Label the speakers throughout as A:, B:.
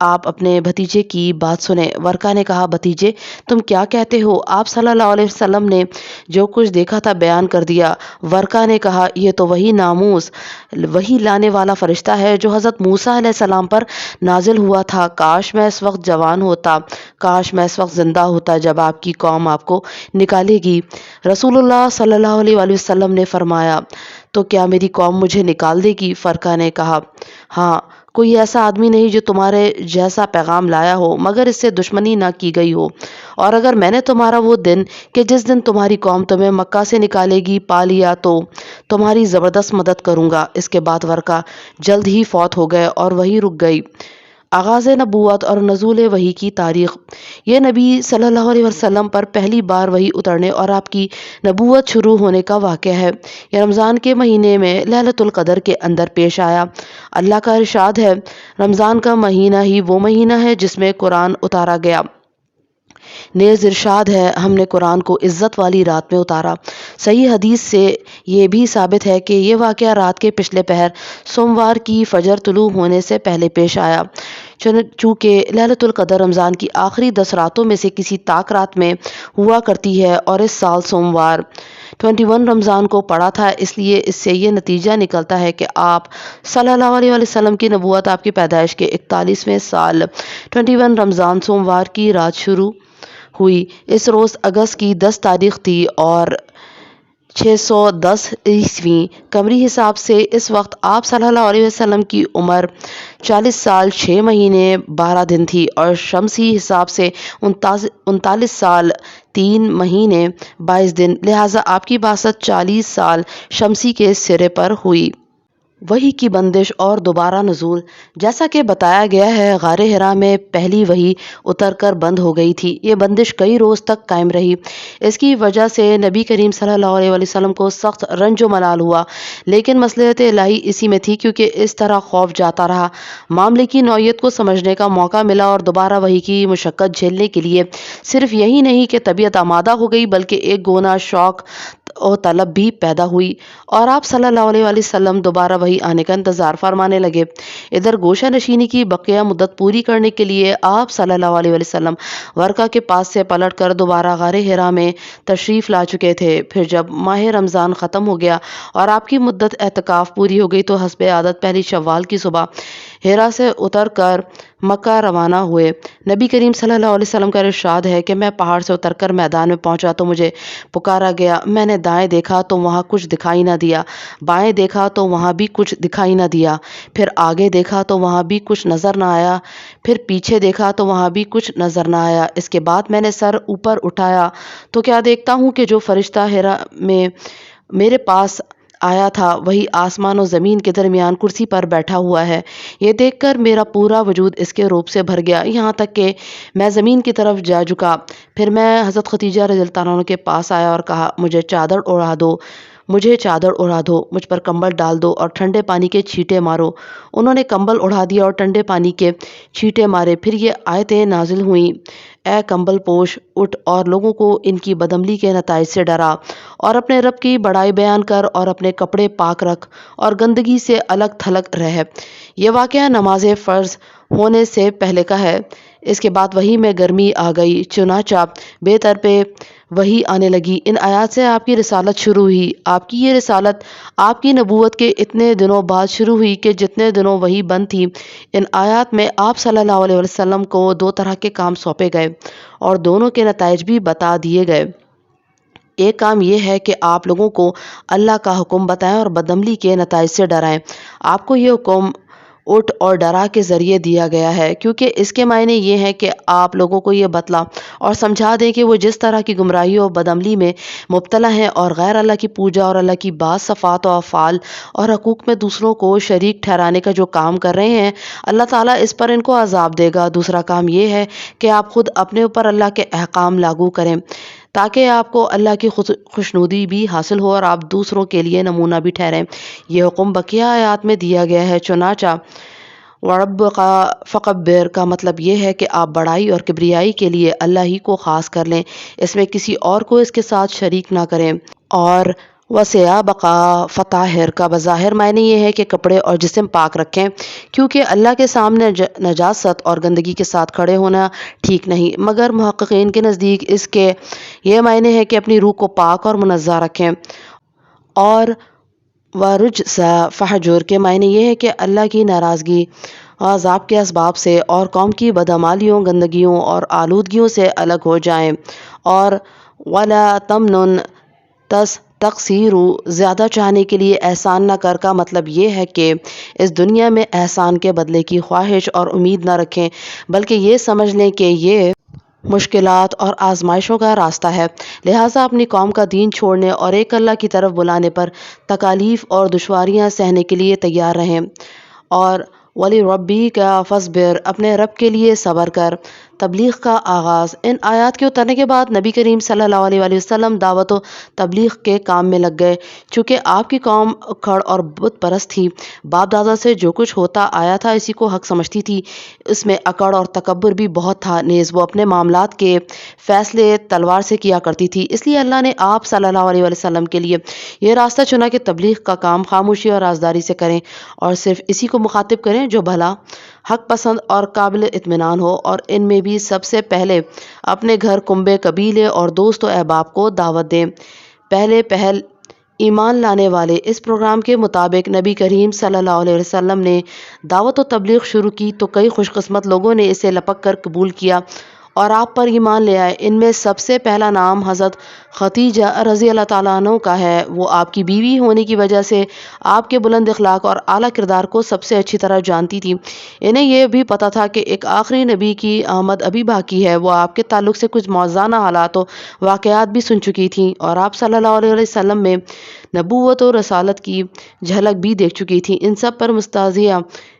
A: آپ اپنے بھتیجے کی بات سنیں۔ ورقہ نے کہا بھتیجے تم کیا کہتے ہو؟ آپ صلی اللہ علیہ وسلم نے جو کچھ دیکھا تھا بیان کر دیا۔ ورقہ نے کہا یہ تو وہی ناموس وہی لانے والا فرشتہ ہے جو حضرت موسیٰ علیہ السلام پر نازل ہوا تھا۔ کاش میں اس وقت جوان ہوتا، کاش میں اس وقت زندہ ہوتا جب آپ کی قوم آپ کو نکالے گی۔ رسول اللہ صلی اللہ علیہ وآلہ وسلم نے فرمایا تو کیا میری قوم مجھے نکال دے گی؟ ورقہ نے کہا ہاں، کوئی ایسا آدمی نہیں جو تمہارے جیسا پیغام لایا ہو مگر اس سے دشمنی نہ کی گئی ہو، اور اگر میں نے تمہارا وہ دن کہ جس دن تمہاری قوم تمہیں مکہ سے نکالے گی پا لیا تو تمہاری زبردست مدد کروں گا۔ اس کے بعد ورقہ جلد ہی فوت ہو گئے اور وہی رک گئی۔ آغاز نبوت اور نزول وحی کی تاریخ۔ یہ نبی صلی اللہ علیہ وسلم پر پہلی بار وحی اترنے اور آپ کی نبوت شروع ہونے کا واقعہ ہے۔ یہ رمضان کے مہینے میں لیلۃ القدر کے اندر پیش آیا۔ اللہ کا ارشاد ہے رمضان کا مہینہ ہی وہ مہینہ ہے جس میں قرآن اتارا گیا۔ نیز ارشاد ہے ہم نے قرآن کو عزت والی رات میں اتارا۔ صحیح حدیث سے یہ بھی ثابت ہے کہ یہ واقعہ رات کے پچھلے پہر سوموار کی فجر طلوع ہونے سے پہلے پیش آیا۔ چونکہ لیلۃ القدر رمضان کی آخری 10 راتوں میں سے کسی طاق رات میں ہوا کرتی ہے اور اس سال سوموار 21 رمضان کو پڑا تھا، اس لیے اس سے یہ نتیجہ نکلتا ہے کہ آپ صلی اللہ علیہ وسلم کی نبوت آپ کی پیدائش کے 41ویں سال 21 رمضان سوموار کی رات شروع ہوئی۔ اس روز اگست کی 10 تاریخ تھی اور 610 عیسوی قمری حساب سے اس وقت آپ صلی اللہ علیہ وسلم کی عمر 40 سال 6 مہینے 12 دن تھی اور شمسی حساب سے 39 سال 3 مہینے 22 دن، لہٰذا آپ کی بعثت 40 سال شمسی کے سرے پر ہوئی۔ وحی کی بندش اور دوبارہ نزول۔ جیسا کہ بتایا گیا ہے غار حرا میں پہلی وحی اتر کر بند ہو گئی تھی۔ یہ بندش کئی روز تک قائم رہی۔ اس کی وجہ سے نبی کریم صلی اللہ علیہ وسلم کو سخت رنج و ملال ہوا، لیکن مصلحت الہی اسی میں تھی کیونکہ اس طرح خوف جاتا رہا، معاملے کی نوعیت کو سمجھنے کا موقع ملا اور دوبارہ وحی کی مشقت جھیلنے کے لیے صرف یہی نہیں کہ طبیعت آمادہ ہو گئی بلکہ ایک گونا شوق و طلب بھی پیدا ہوئی اور آپ صلی اللہ علیہ وسلم دوبارہ وحی آنے کا انتظار فرمانے لگے۔ ادھر گوشہ نشینی کی بقیہ مدت پوری کرنے کے لیے آپ صلی اللہ علیہ وسلم ورقہ کے پاس سے پلٹ کر دوبارہ غار حرا میں تشریف لا چکے تھے۔ پھر جب ماہ رمضان ختم ہو گیا اور آپ کی مدت اعتکاف پوری ہو گئی تو حسب عادت پہلی شوال کی صبح حرا سے اتر کر مکہ روانہ ہوئے۔ نبی کریم صلی اللہ علیہ وسلم کا ارشاد ہے کہ میں پہاڑ سے اتر کر میدان میں پہنچا تو مجھے پکارا گیا۔ میں نے دائیں دیکھا تو وہاں کچھ دکھائی نہ دیا، بائیں دیکھا تو وہاں بھی کچھ دکھائی نہ دیا، پھر آگے دیکھا تو وہاں بھی کچھ نظر نہ آیا، پھر پیچھے دیکھا تو وہاں بھی کچھ نظر نہ آیا۔ اس کے بعد میں نے سر اوپر اٹھایا تو کیا دیکھتا ہوں کہ جو فرشتہ حرا میں میرے پاس آیا تھا وہی آسمان و زمین کے درمیان کرسی پر بیٹھا ہوا ہے۔ یہ دیکھ کر میرا پورا وجود اس کے روپ سے بھر گیا یہاں تک کہ میں زمین کی طرف جا جھکا۔ پھر میں حضرت خدیجہ رضی اللہ عنہ کے پاس آیا اور کہا مجھے چادر اڑا دو، مجھ پر کمبل ڈال دو اور ٹھنڈے پانی کے چھینٹے مارو۔ انہوں نے کمبل اڑا دیا اور ٹھنڈے پانی کے چھینٹے مارے۔ پھر یہ آیتیں نازل ہوئیں، اے کمبل پوش اٹھ اور لوگوں کو ان کی بدعملی کے نتائج سے ڈرا اور اپنے رب کی بڑائی بیان کر اور اپنے کپڑے پاک رکھ اور گندگی سے الگ تھلگ رہ۔ یہ واقعہ نماز فرض ہونے سے پہلے کا ہے۔ اس کے بعد وحی میں گرمی آ گئی، چنانچہ بے ترپے وحی آنے لگی۔ ان آیات سے آپ کی رسالت شروع ہوئی۔ آپ کی یہ رسالت آپ کی نبوت کے اتنے دنوں بعد شروع ہوئی کہ جتنے دنوں وحی بند تھی۔ ان آیات میں آپ صلی اللہ علیہ وسلم کو 2 طرح کے کام سونپے گئے اور دونوں کے نتائج بھی بتا دیے گئے۔ ایک کام یہ ہے کہ آپ لوگوں کو اللہ کا حکم بتائیں اور بدعملی کے نتائج سے ڈرائیں۔ آپ کو یہ حکم اٹھ اور ڈرا کے ذریعے دیا گیا ہے کیونکہ اس کے معنی یہ ہے کہ آپ لوگوں کو یہ بتلا اور سمجھا دیں کہ وہ جس طرح کی گمراہی اور بدعملی میں مبتلا ہیں اور غیر اللہ کی پوجا اور اللہ کی بعض صفات و افعال اور حقوق میں دوسروں کو شریک ٹھہرانے کا جو کام کر رہے ہیں، اللہ تعالیٰ اس پر ان کو عذاب دے گا۔ دوسرا کام یہ ہے کہ آپ خود اپنے اوپر اللہ کے احکام لاگو کریں تاکہ آپ کو اللہ کی خوشنودی بھی حاصل ہو اور آپ دوسروں کے لیے نمونہ بھی ٹھہریں۔ یہ حکم بقیہ آیات میں دیا گیا ہے۔ چنانچہ وَرَبُّكَ فَكَبِّرْ کا مطلب یہ ہے کہ آپ بڑائی اور کبریائی کے لیے اللہ ہی کو خاص کر لیں، اس میں کسی اور کو اس کے ساتھ شریک نہ کریں، اور وَثِيَابَکَ فَطَہِّر کا بظاہر معنی یہ ہے کہ کپڑے اور جسم پاک رکھیں، کیونکہ اللہ کے سامنے نجاست اور گندگی کے ساتھ کھڑے ہونا ٹھیک نہیں، مگر محققین کے نزدیک اس کے یہ معنی ہے کہ اپنی روح کو پاک اور منزہ رکھیں، اور وَرُجْزَ فَہْجُرْ کے معنی یہ ہے کہ اللہ کی ناراضگی عذاب کے اسباب سے اور قوم کی بدعمالیوں، گندگیوں اور آلودگیوں سے الگ ہو جائیں، اور وَلَا تَمْنُن تقصیر زیادہ چاہنے کے لیے احسان نہ کر کا مطلب یہ ہے کہ اس دنیا میں احسان کے بدلے کی خواہش اور امید نہ رکھیں، بلکہ یہ سمجھ لیں کہ یہ مشکلات اور آزمائشوں کا راستہ ہے، لہٰذا اپنی قوم کا دین چھوڑنے اور ایک اللہ کی طرف بلانے پر تکالیف اور دشواریاں سہنے کے لیے تیار رہیں، اور وَلِرَبِّكَ فَاصْبِرْ اپنے رب کے لیے صبر کر۔ تبلیغ کا آغاز۔ ان آیات کے اترنے کے بعد نبی کریم صلی اللہ علیہ وآلہ وسلم دعوت و تبلیغ کے کام میں لگ گئے، چونکہ آپ کی قوم کھڑ اور بت پرست تھی، باپ دادا سے جو کچھ ہوتا آیا تھا اسی کو حق سمجھتی تھی، اس میں اکڑ اور تکبر بھی بہت تھا، نیز وہ اپنے معاملات کے فیصلے تلوار سے کیا کرتی تھی، اس لیے اللہ نے آپ صلی اللہ علیہ وآلہ وسلم کے لیے یہ راستہ چنا کہ تبلیغ کا کام خاموشی اور رازداری سے کریں، اور صرف اسی کو مخاطب کریں جو بھلا، حق پسند اور قابل اطمینان ہو، اور ان میں بھی سب سے پہلے اپنے گھر، کنبے، قبیلے اور دوست و احباب کو دعوت دیں۔ پہل ایمان لانے والے۔ اس پروگرام کے مطابق نبی کریم صلی اللہ علیہ وسلم نے دعوت و تبلیغ شروع کی تو کئی خوش قسمت لوگوں نے اسے لپک کر قبول کیا اور آپ پر ایمان لے آئے۔ ان میں سب سے پہلا نام حضرت خدیجہ رضی اللہ تعالیٰ عنہ کا ہے۔ وہ آپ کی بیوی ہونے کی وجہ سے آپ کے بلند اخلاق اور اعلیٰ کردار کو سب سے اچھی طرح جانتی تھی۔ انہیں یہ بھی پتہ تھا کہ ایک آخری نبی کی آمد ابھی باقی ہے۔ وہ آپ کے تعلق سے کچھ موزانہ حالات و واقعات بھی سن چکی تھیں اور آپ صلی اللہ علیہ وسلم میں نبوت و رسالت کی جھلک بھی دیکھ چکی تھیں۔ ان سب پر مستضیع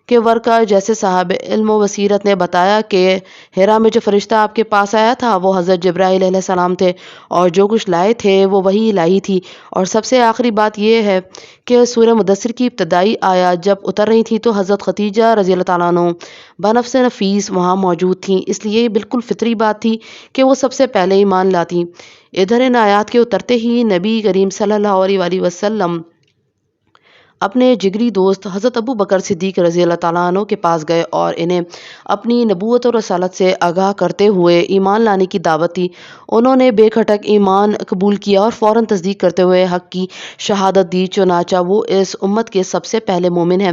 A: کہ ورقہ جیسے صاحب علم و بصیرت نے بتایا کہ حرا میں جو فرشتہ آپ کے پاس آیا تھا وہ حضرت جبرائیل علیہ السلام تھے، اور جو کچھ لائے تھے وہ وہی لائی تھی۔ اور سب سے آخری بات یہ ہے کہ سورہ مدثر کی ابتدائی آیات جب اتر رہی تھیں تو حضرت خدیجہ رضی اللہ تعالیٰ عنہ بنفس نفیس وہاں موجود تھیں، اس لیے یہ بالکل فطری بات تھی کہ وہ سب سے پہلے ایمان لاتی۔ ادھر ان آیات کے اترتے ہی نبی کریم صلی اللہ علیہ وآلہ وسلم اپنے جگری دوست حضرت ابو بکر صدیق رضی اللہ تعالیٰ عنہ کے پاس گئے اور انہیں اپنی نبوت و رسالت سے آگاہ کرتے ہوئے ایمان لانے کی دعوت دی۔ انہوں نے بے کھٹک ایمان قبول کیا اور فوراً تصدیق کرتے ہوئے حق کی شہادت دی، چنانچہ وہ اس امت کے سب سے پہلے مومن ہیں۔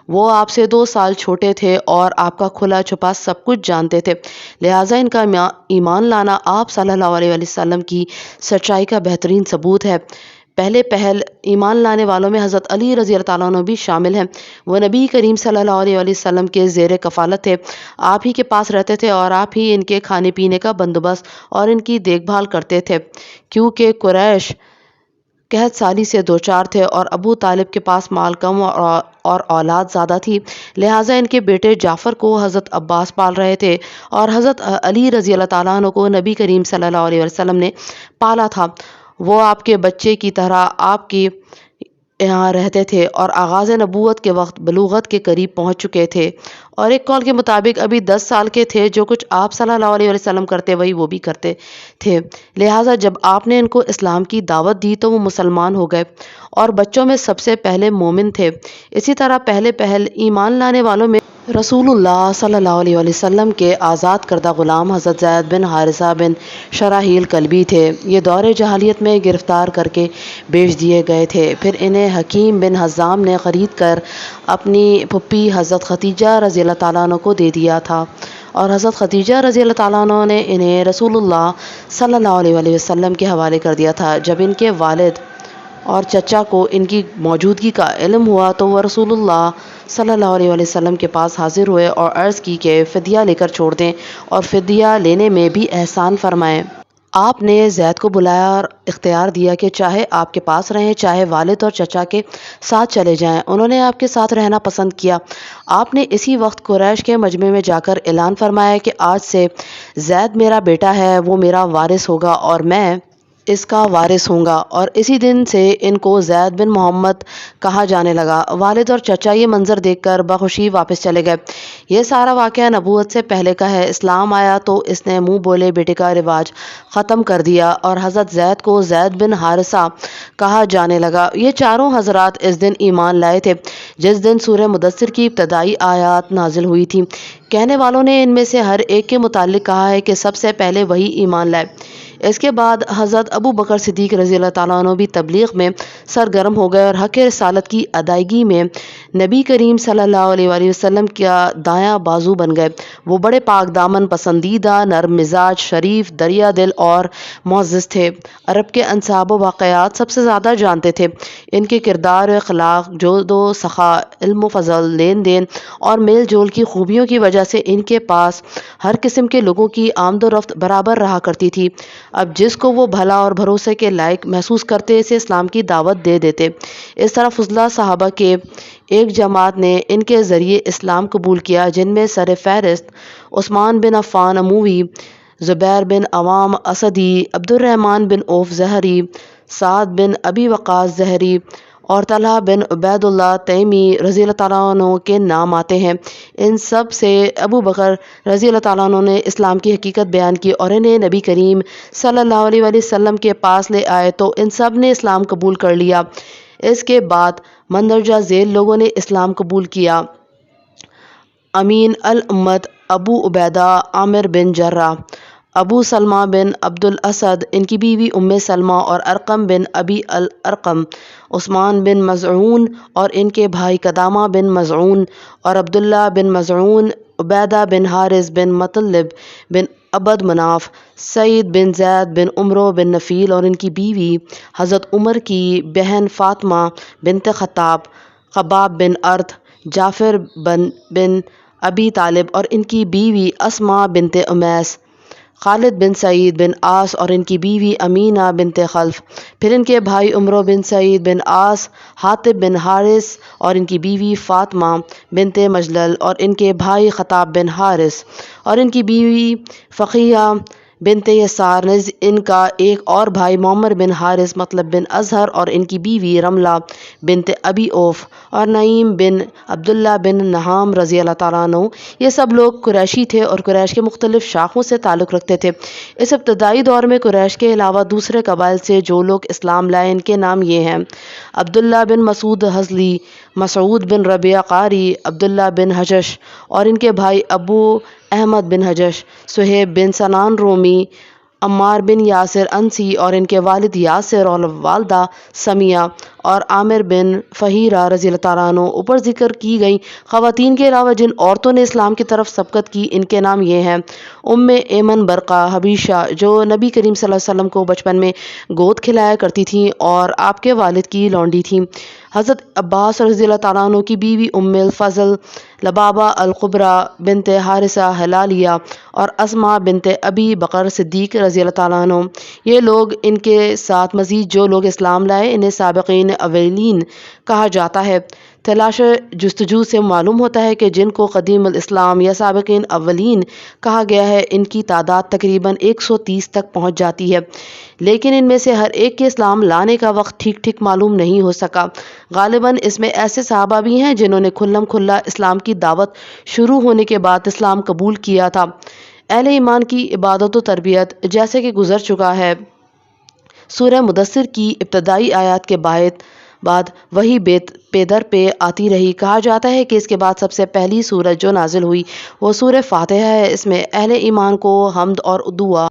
A: وہ آپ سے 2 سال چھوٹے تھے اور آپ کا کھلا چھپا سب کچھ جانتے تھے، لہٰذا ان کا ایمان لانا آپ صلی اللہ علیہ وسلم کی سچائی کا بہترین ثبوت ہے۔ پہل ایمان لانے والوں میں حضرت علی رضی اللہ تعالیٰ عنہ بھی شامل ہیں۔ وہ نبی کریم صلی اللہ علیہ وسلم کے زیر کفالت تھے، آپ ہی کے پاس رہتے تھے اور آپ ہی ان کے کھانے پینے کا بندوبست اور ان کی دیکھ بھال کرتے تھے، کیونکہ قریش قحط سالی سے دوچار تھے اور ابو طالب کے پاس مال کم اور اولاد زیادہ تھی، لہٰذا ان کے بیٹے جعفر کو حضرت عباس پال رہے تھے اور حضرت علی رضی اللہ تعالیٰ عنہ کو نبی کریم صلی اللہ علیہ وسلم نے پالا تھا۔ وہ آپ کے بچے کی طرح آپ کے یہاں رہتے تھے اور آغاز نبوت کے وقت بلوغت کے قریب پہنچ چکے تھے، اور ایک قول کے مطابق ابھی 10 سال کے تھے۔ جو کچھ آپ صلی اللہ علیہ وسلم کرتے وہی وہ بھی کرتے تھے، لہٰذا جب آپ نے ان کو اسلام کی دعوت دی تو وہ مسلمان ہو گئے اور بچوں میں سب سے پہلے مومن تھے۔ اسی طرح پہل ایمان لانے والوں میں رسول اللہ صلی اللہ علیہ وسلم کے آزاد کردہ غلام حضرت زید بن حارثہ بن شراحیل کلبی تھے۔ یہ دور جاہلیت میں گرفتار کر کے بیچ دیے گئے تھے، پھر انہیں حکیم بن حزام نے خرید کر اپنی پھپھی حضرت خدیجہ رضی اللہ تعالیٰ عنہ کو دے دیا تھا، اور حضرت خدیجہ رضی اللہ تعالیٰ عنہ نے انہیں رسول اللہ صلی اللہ علیہ وسلم کے حوالے کر دیا تھا۔ جب ان کے والد اور چچا کو ان کی موجودگی کا علم ہوا تو وہ رسول اللہ صلی اللہ علیہ وسلم کے پاس حاضر ہوئے اور عرض کی کہ فدیہ لے کر چھوڑ دیں اور فدیہ لینے میں بھی احسان فرمائیں۔ آپ نے زید کو بلایا اور اختیار دیا کہ چاہے آپ کے پاس رہیں چاہے والد اور چچا کے ساتھ چلے جائیں۔ انہوں نے آپ کے ساتھ رہنا پسند کیا۔ آپ نے اسی وقت قریش کے مجمع میں جا کر اعلان فرمایا کہ آج سے زید میرا بیٹا ہے، وہ میرا وارث ہوگا اور میں اس کا وارث ہوں گا، اور اسی دن سے ان کو زید بن محمد کہا جانے لگا۔ والد اور چچا یہ منظر دیکھ کر بخوشی واپس چلے گئے۔ یہ سارا واقعہ نبوت سے پہلے کا ہے۔ اسلام آیا تو اس نے منہ بولے بیٹے کا رواج ختم کر دیا اور حضرت زید کو زید بن حارثہ کہا جانے لگا۔ یہ چاروں حضرات اس دن ایمان لائے تھے جس دن سورہ مدثر کی ابتدائی آیات نازل ہوئی تھیں۔ کہنے والوں نے ان میں سے ہر ایک کے متعلق کہا ہے کہ سب سے پہلے وہی ایمان لائے۔ اس کے بعد حضرت ابو بکر صدیق رضی اللہ تعالیٰ عنہ بھی تبلیغ میں سرگرم ہو گئے اور حق رسالت کی ادائیگی میں نبی کریم صلی اللہ علیہ وآلہ وسلم کا دایاں بازو بن گئے۔ وہ بڑے پاک دامن، پسندیدہ، نرم مزاج، شریف، دریا دل اور معزز تھے۔ عرب کے انساب و واقعات سب سے زیادہ جانتے تھے۔ ان کے کردار و اخلاق، جود و سخا، علم و فضل، لین دین اور میل جول کی خوبیوں کی وجہ سے ان کے پاس ہر قسم کے لوگوں کی آمد و رفت برابر رہا کرتی تھی۔ اب جس کو وہ بھلا اور بھروسے کے لائق محسوس کرتے اسے اسلام کی دعوت دے دیتے۔ اس طرح فضلہ صحابہ کے ایک جماعت نے ان کے ذریعے اسلام قبول کیا، جن میں سر فہرست عثمان بن عفان اموی، زبیر بن عوام اسدی، عبد الرحمن بن عوف زہری، سعد بن ابی وقاص زہری اور طلحہ بن عبید اللہ تیمی رضی اللہ تعالیٰ عنہ کے نام آتے ہیں۔ ان سب سے ابو بکر رضی اللہ تعالیٰ عنہ نے اسلام کی حقیقت بیان کی اور انہیں نبی کریم صلی اللہ علیہ وآلہ وسلم کے پاس لے آئے تو ان سب نے اسلام قبول کر لیا۔ اس کے بعد مندرجہ ذیل لوگوں نے اسلام قبول کیا: امین الامت ابو عبیدہ عامر بن جرح، ابو سلمہ بن عبد الاسد، ان کی بیوی ام سلمہ اور ارقم بن ابی الارقم، عثمان بن مظعون اور ان کے بھائی قدامہ بن مظعون اور عبداللہ بن مظعون، عبیدہ بن حارث بن مطلب بن عبد مناف، سعید بن زید بن عمرو بن نفیل اور ان کی بیوی، حضرت عمر کی بہن فاطمہ بنت خطاب، خباب بن ارد، جعفر بن ابی طالب اور ان کی بیوی اسماء بنت امیس، خالد بن سعید بن عاص اور ان کی بیوی امینہ بنت خلف، پھر ان کے بھائی عمرو بن سعید بن عاص، حاطب بن حارث اور ان کی بیوی فاطمہ بنت مجلل اور ان کے بھائی خطاب بن حارث اور ان کی بیوی فقیہ بنت یسار، نیز ان کا ایک اور بھائی معمر بن حارث مطلب بن ازہر اور ان کی بیوی رملہ بنت ابی اوف اور نعیم بن عبداللہ بن نہام رضی اللہ تعالیٰ عنہ۔ یہ سب لوگ قریشی تھے اور قریش کے مختلف شاخوں سے تعلق رکھتے تھے۔ اس ابتدائی دور میں قریش کے علاوہ دوسرے قبائل سے جو لوگ اسلام لائے ان کے نام یہ ہیں: عبداللہ بن مسعود ہذلی، مسعود بن ربیعہ قاری، عبداللہ بن حجش اور ان کے بھائی ابو احمد بن حجش، صہیب بن سنان رومی، عمار بن یاسر انسی اور ان کے والد یاسر اور والدہ سمیہ اور عامر بن فہیرہ رضی اللہ تعالیٰ عنہ۔ اوپر ذکر کی گئی خواتین کے علاوہ جن عورتوں نے اسلام کی طرف سبقت کی ان کے نام یہ ہیں: ام ایمن برقہ حبیشہ، جو نبی کریم صلی اللہ علیہ وسلم کو بچپن میں گود کھلایا کرتی تھیں اور آپ کے والد کی لونڈی تھیں، حضرت عباس رضی اللہ تعالیٰ عنہ کی بیوی ام الفضل لبابہ الکبریٰ بنت حارثہ ہلالیہ اور اسماء بنت ابی بکر صدیق رضی اللہ تعالیٰ عنہ۔ یہ لوگ ان کے ساتھ مزید جو لوگ اسلام لائے انہیں سابقین اولین کہا جاتا ہے۔ تلاش جستجو سے معلوم ہوتا ہے کہ جن کو قدیم الاسلام یا سابقین اولین کہا گیا ہے ان کی تعداد تقریباً 130 تک پہنچ جاتی ہے، لیکن ان میں سے ہر ایک کے اسلام لانے کا وقت ٹھیک معلوم نہیں ہو سکا۔ غالباً اس میں ایسے صحابہ بھی ہیں جنہوں نے کھلم کھلا اسلام کی دعوت شروع ہونے کے بعد اسلام قبول کیا تھا۔ اہل ایمان کی عبادت و تربیت جیسے کہ گزر چکا ہے، سورہ مدثر کی ابتدائی آیات کے بعد وہی پے در پہ آتی رہی۔ کہا جاتا ہے کہ اس کے بعد سب سے پہلی سورت جو نازل ہوئی وہ سورہ فاتحہ ہے۔ اس میں اہل ایمان کو حمد اور دعا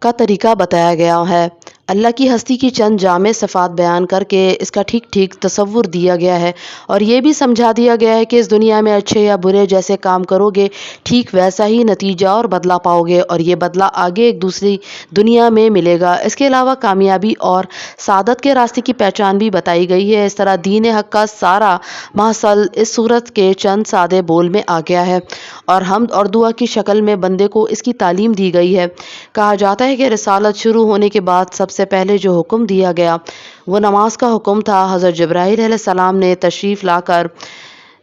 A: کا طریقہ بتایا گیا ہے۔ اللہ کی ہستی کی چند جامع صفات بیان کر کے اس کا ٹھیک تصور دیا گیا ہے اور یہ بھی سمجھا دیا گیا ہے کہ اس دنیا میں اچھے یا برے جیسے کام کرو گے ٹھیک ویسا ہی نتیجہ اور بدلہ پاؤ گے، اور یہ بدلہ آگے ایک دوسری دنیا میں ملے گا۔ اس کے علاوہ کامیابی اور سعادت کے راستے کی پہچان بھی بتائی گئی ہے۔ اس طرح دین حق کا سارا محصل اس سورت کے چند سادے بول میں آ گیا ہے اور حمد اور دعا کی شکل میں بندے کو اس کی تعلیم دی گئی ہے۔ کہا جاتا ہے کہ رسالت شروع ہونے کے بعد سب سے پہلے جو حکم دیا گیا وہ نماز کا حکم تھا۔ حضرت جبرائیل علیہ السلام نے تشریف لا کر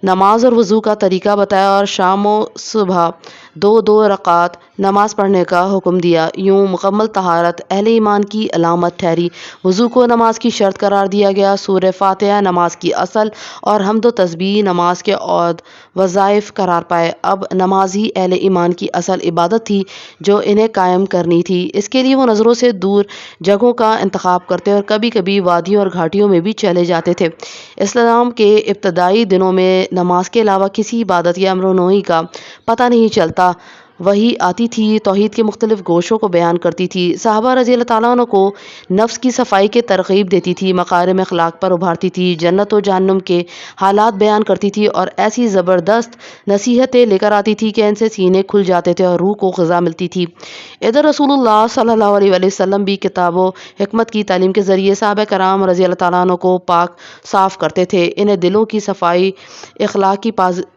A: نماز اور وضو کا طریقہ بتایا اور شام و صبح دو رکعت نماز پڑھنے کا حکم دیا۔ یوں مکمل طہارت اہل ایمان کی علامت ٹھہری۔ وضو کو نماز کی شرط قرار دیا گیا۔ سورہ فاتحہ نماز کی اصل اور حمد و تسبیح نماز کے عود وظائف قرار پائے۔ اب نماز ہی اہل ایمان کی اصل عبادت تھی جو انہیں قائم کرنی تھی۔ اس کے لیے وہ نظروں سے دور جگہوں کا انتخاب کرتے اور کبھی کبھی وادیوں اور گھاٹیوں میں بھی چلے جاتے تھے۔ اسلام کے ابتدائی دنوں میں نماز کے علاوہ کسی عبادت یا امر و نہی کا پتہ نہیں چلتا۔ وحی آتی تھی، توحید کے مختلف گوشوں کو بیان کرتی تھی، صحابہ رضی اللہ تعالیٰ عنہ کو نفس کی صفائی کی ترغیب دیتی تھی، مکارم اخلاق پر ابھارتی تھی، جنت و جہنم کے حالات بیان کرتی تھی اور ایسی زبردست نصیحتیں لے کر آتی تھی کہ ان سے سینے کھل جاتے تھے اور روح کو غذا ملتی تھی۔ ادھر رسول اللہ صلی اللہ علیہ وآلہ وسلم بھی کتاب و حکمت کی تعلیم کے ذریعے صحابہ کرام رضی اللہ تعالیٰ عنہ کو پاک صاف کرتے تھے، انہیں دلوں کی صفائی، اخلاق کی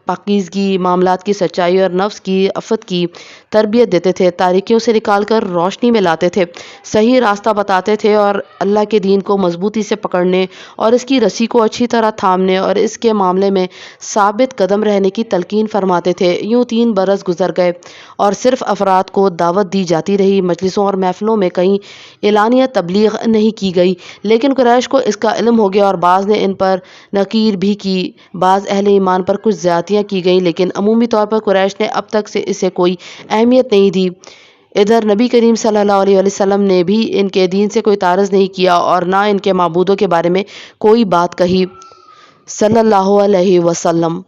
A: پاکیزگی، معاملات کی سچائی اور نفس کی عفت کی تربیت دیتے تھے، تاریکیوں سے نکال کر روشنی میں لاتے تھے، صحیح راستہ بتاتے تھے اور اللہ کے دین کو مضبوطی سے پکڑنے اور اس کی رسی کو اچھی طرح تھامنے اور اس کے معاملے میں ثابت قدم رہنے کی تلقین فرماتے تھے۔ یوں 3 برس گزر گئے اور صرف افراد کو دعوت دی جاتی رہی، مجلسوں اور محفلوں میں کہیں اعلانیہ تبلیغ نہیں کی گئی، لیکن قریش کو اس کا علم ہو گیا اور بعض نے ان پر نکیر بھی کی، بعض اہل ایمان پر کچھ زیادتیاں کی گئیں، لیکن عمومی طور پر قریش نے اب تک سے اسے کوئی اہمیت نہیں دی۔ ادھر نبی کریم صلی اللہ علیہ وسلم نے بھی ان کے دین سے کوئی تعارض نہیں کیا اور نہ ان کے معبودوں کے بارے میں کوئی بات کہی، صلی اللہ علیہ وسلم۔